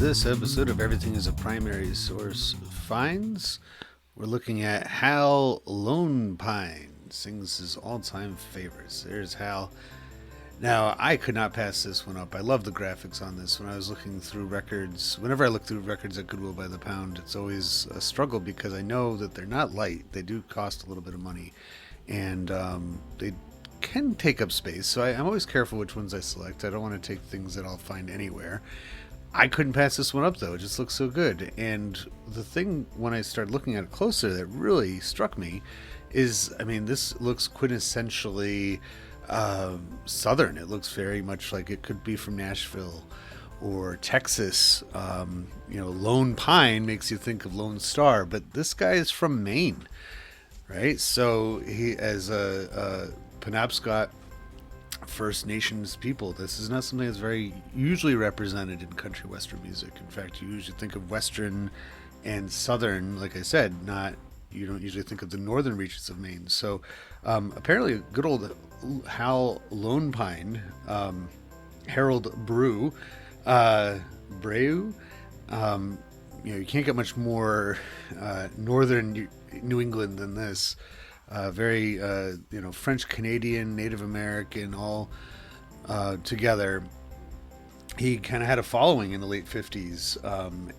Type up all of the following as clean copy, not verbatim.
this episode of Everything is a Primary Source finds, we're looking at Hal Lone Pine sings his all-time favorites. There's Hal. Now, I could not pass this one up. I love the graphics on this. When I was looking through records, whenever I look through records at Goodwill by the pound, it's always a struggle because I know that they're not light. They do cost a little bit of money, and they can take up space, so I'm always careful which ones I select. I don't want to take things that I'll find anywhere. I couldn't pass this one up, though. It just looks so good. And the thing, when I started looking at it closer, that really struck me is, I mean, this looks quintessentially Southern. It looks very much like it could be from Nashville or Texas. Lone Pine makes you think of Lone Star, but this guy is from Maine, right? So he, as a Penobscot First Nations people, this is not something that's very usually represented in country western music. In fact, you usually think of western and southern, like I said, you don't usually think of the northern reaches of Maine. So apparently good old Hal Lone Pine, Harold Breu, you can't get much more northern New England than this. Very French Canadian, Native American, all together. He kind of had a following in the late 50s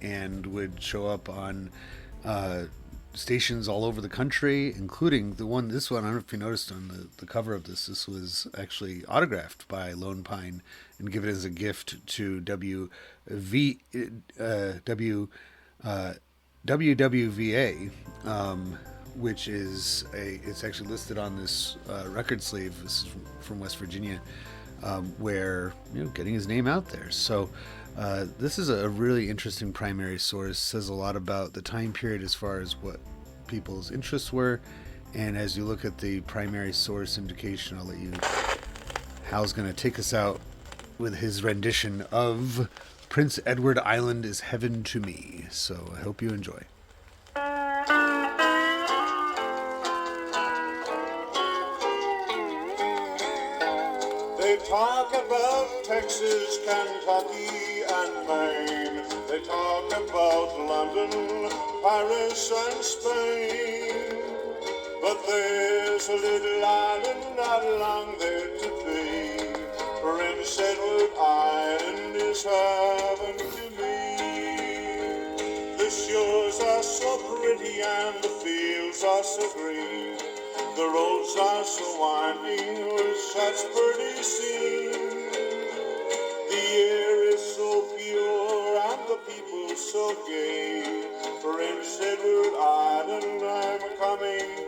and would show up on stations all over the country, including this one, I don't know if you noticed on the cover of this was actually autographed by Lone Pine and given as a gift to WWVA, which is it's actually listed on this record sleeve. This is from West Virginia, where getting his name out there. So this is a really interesting primary source. Says a lot about the time period as far as what people's interests were. And as you look at the primary source indication, I'll let you. Hal's going to take us out with his rendition of Prince Edward Island is Heaven to Me. So I hope you enjoy. They talk about Texas, Kentucky, and Maine. They talk about London, Paris, and Spain. But there's a little island not long there to be. Prince Edward Island is heaven to me. The shores are so pretty and the fields are so green. The roads are so winding with such pretty scenes. The air is so pure and the people so gay. Prince Edward Island, I'm coming